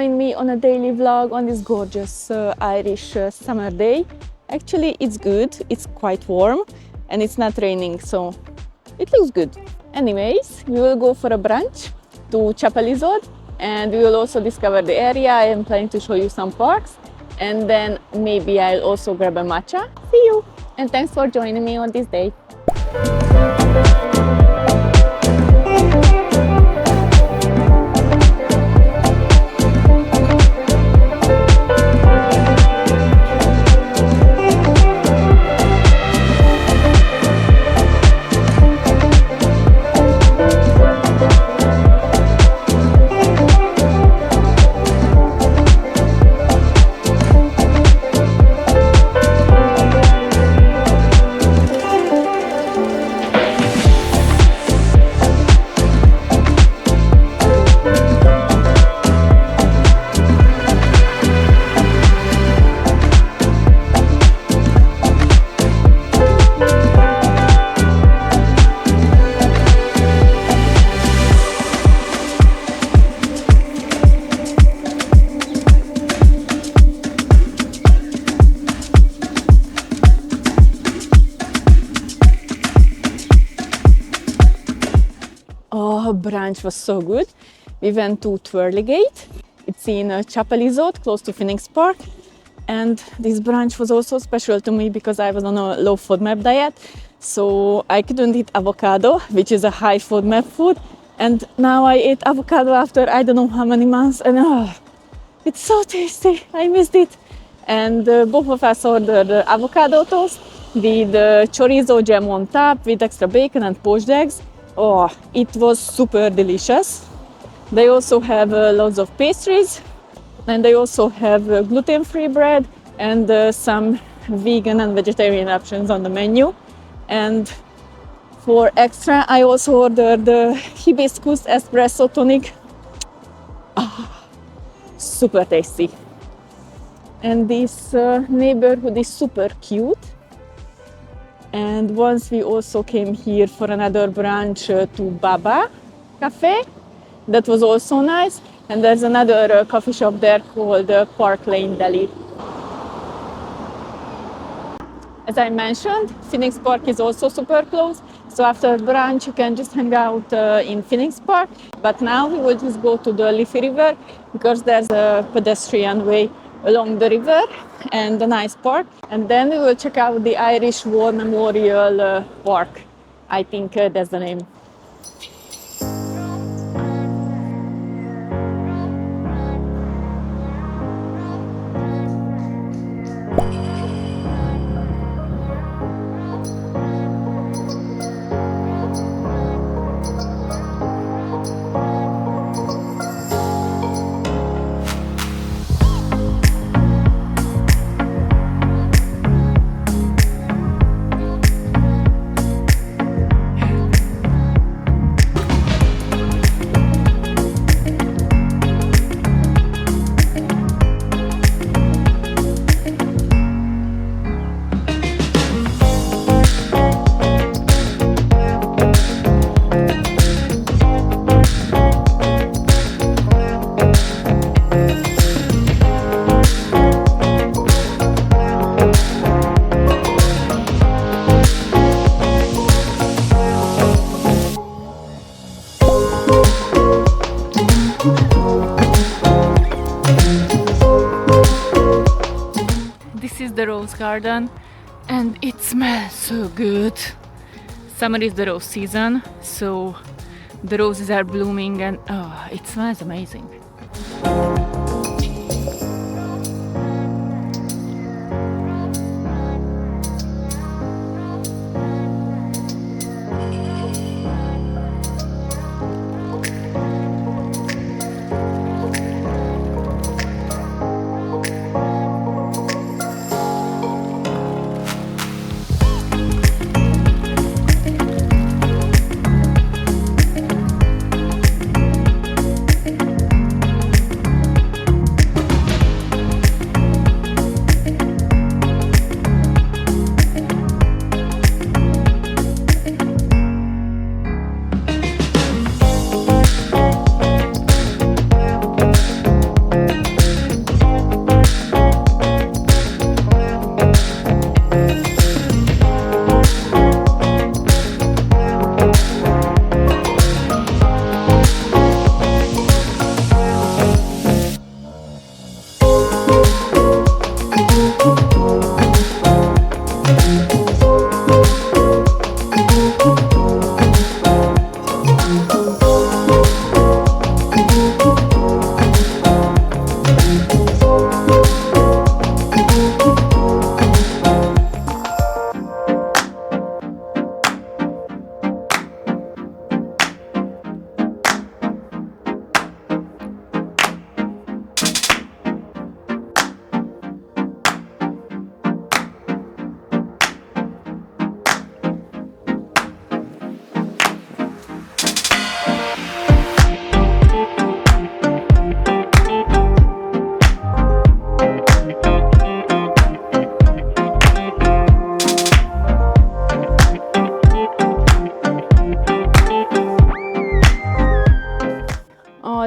join me on a daily vlog on this gorgeous Irish summer day. Actually, it's good, it's quite warm and it's not raining, so it looks good. Anyways, we will go for a brunch to Chapelizod and we will also discover the area. I am planning to show you some parks and then maybe I'll also grab a matcha. See you! And thanks for joining me on this day. Brunch was so good. We went to Twirly Gate. It's in Chapelizod, close to Phoenix Park. And this brunch was also special to me because I was on a low FODMAP diet. So I couldn't eat avocado, which is a high FODMAP food. And now I ate avocado after I don't know how many months. And it's so tasty. I missed it. And both of us ordered avocado toast with chorizo jam on top with extra bacon and poached eggs. Oh, it was super delicious. They also have lots of pastries and they also have gluten-free bread and some vegan and vegetarian options on the menu. And for extra, I also ordered the hibiscus espresso tonic. Super tasty. And this neighborhood is super cute. And once we also came here for another brunch to Baba Cafe. That was also nice. And there's another coffee shop there called Park Lane Deli. As I mentioned, Phoenix Park is also super close. So after brunch, you can just hang out in Phoenix Park. But now we will just go to the Liffey River because there's a pedestrian way along the river and a nice park. And then we will check out the Irish War Memorial Park. I think that's the name. The rose garden and it smells so good. Summer is the rose season, so the roses are blooming and it smells amazing.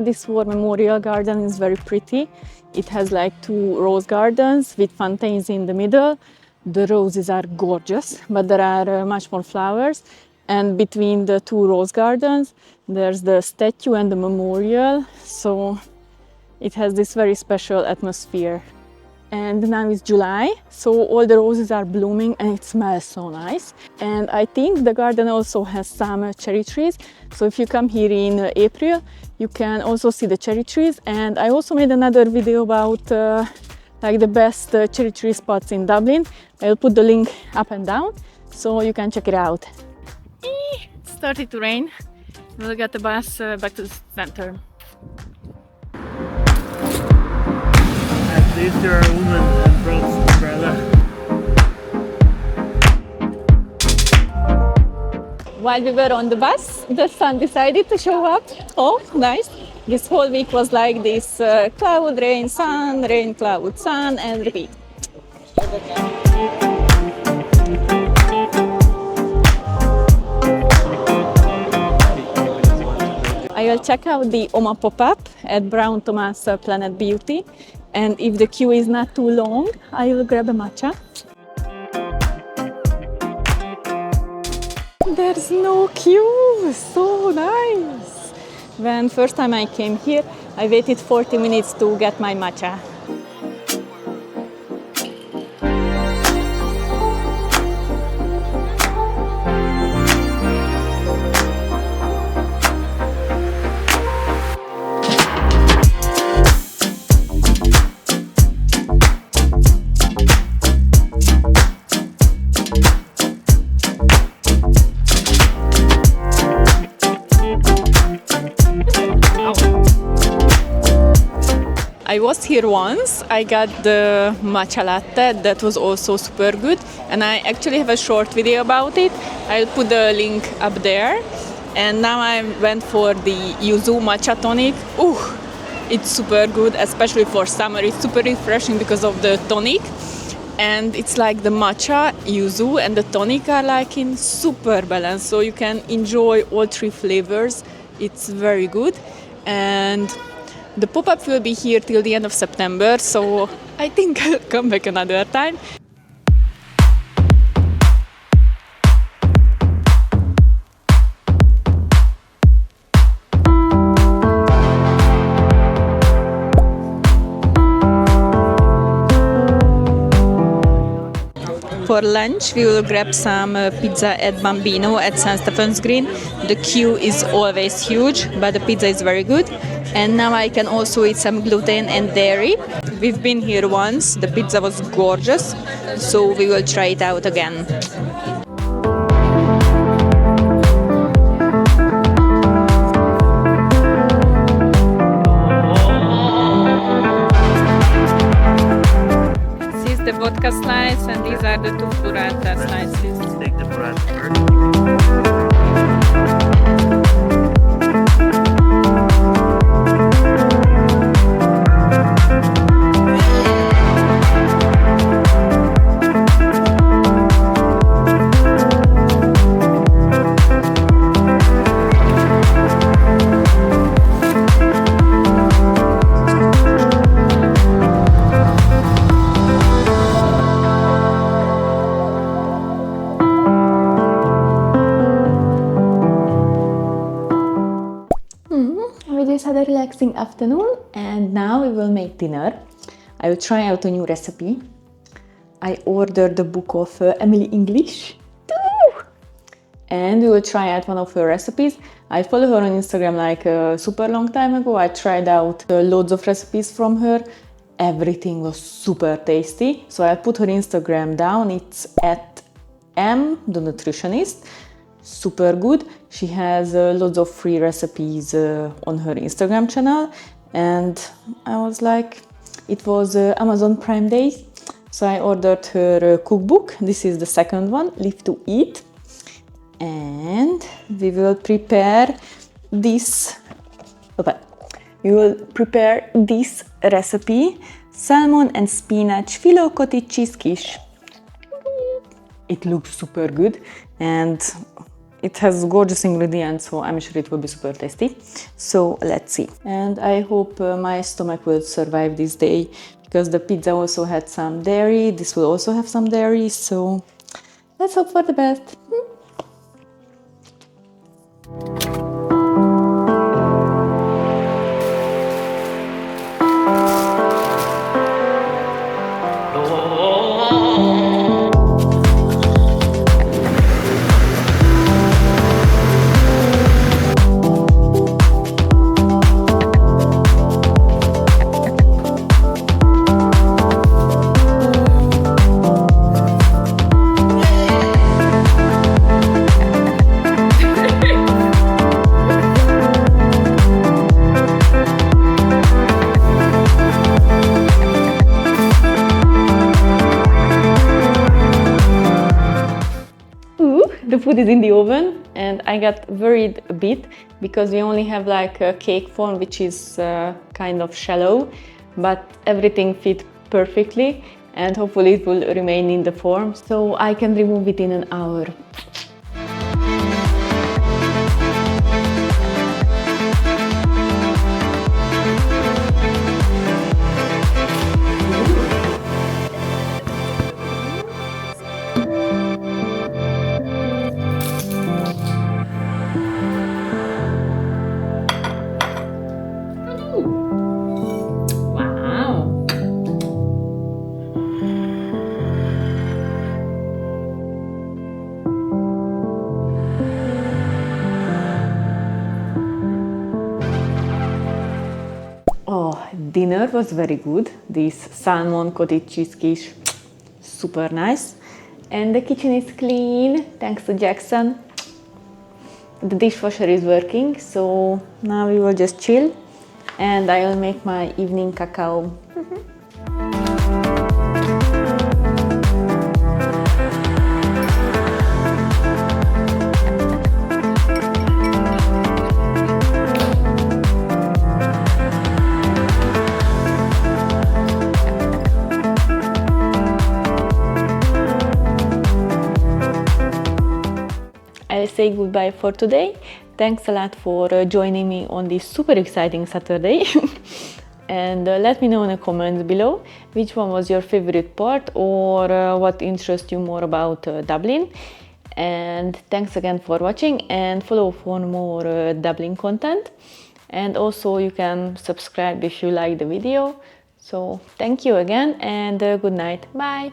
this War Memorial Garden is very pretty. It has like 2 rose gardens with fountains in the middle. The roses are gorgeous, but there are much more flowers. And between the 2 rose gardens, there's the statue and the memorial. So it has this very special atmosphere. And now it's July, so all the roses are blooming and it smells so nice. And I think the garden also has some cherry trees. So if you come here in April, you can also see the cherry trees. And I also made another video about like the best cherry tree spots in Dublin. I'll put the link up and down so you can check it out. It started to rain. We'll get the bus back to the center. At least there are women and brought umbrella. While we were on the bus, the sun decided to show up. Oh, nice. This whole week was like this cloud, rain, cloud, sun, and repeat. I will check out the Omma pop-up at Brown Thomas Planet Beauty. And if the queue is not too long, I will grab a matcha. There's no queue, so nice! When first time I came here, I waited 40 minutes to get my matcha. I was here once, I got the matcha latte, that was also super good, and I actually have a short video about it. I'll put the link up there. And now I went for the yuzu matcha tonic. Ooh, it's super good, especially for summer. It's super refreshing because of the tonic. And it's like the matcha, yuzu and the tonic are like in super balance, so you can enjoy all 3 flavors. It's very good. And the pop-up will be here till the end of September, so I think I'll come back another time. For lunch, we will grab some pizza at Bambino at St. Stephen's Green. The queue is always huge, but the pizza is very good. And now I can also eat some gluten and dairy. We've been here once, the pizza was gorgeous, so we will try it out again. This is the vodka slice and these are the 2 burrata slices. Let's take the burrata first. We just had a relaxing afternoon and now we will make dinner. I will try out a new recipe. I ordered the book of Emily English. And we will try out one of her recipes. I follow her on Instagram like a super long time ago. I tried out loads of recipes from her. Everything was super tasty. So I put her Instagram down. It's at M, the nutritionist. Super good. She has loads of free recipes on her Instagram channel. And I was like, it was Amazon Prime Day. So I ordered her cookbook. This is the second one, Live to Eat. And we will prepare this. We will prepare this recipe: salmon and spinach filo cottage cheese quiche. It looks super good, and it has gorgeous ingredients, so I'm sure it will be super tasty. So let's see. And I hope my stomach will survive this day, because the pizza also had some dairy. This will also have some dairy, so let's hope for the best. The food is in the oven, and I got worried a bit because we only have like a cake form, which is kind of shallow, but everything fit perfectly, and hopefully it will remain in the form so I can remove it in an hour. Oh, dinner was very good. This salmon cottage cheese quiche, super nice. And the kitchen is clean, thanks to Jackson. The dishwasher is working, so now we will just chill and I will make my evening cacao. I'll say goodbye for today. Thanks a lot for joining me on this super exciting Saturday. And let me know in the comments below which one was your favorite part, or what interests you more about Dublin. And thanks again for watching, and follow for more Dublin content. And also you can subscribe if you like the video. So thank you again, and good night. Bye!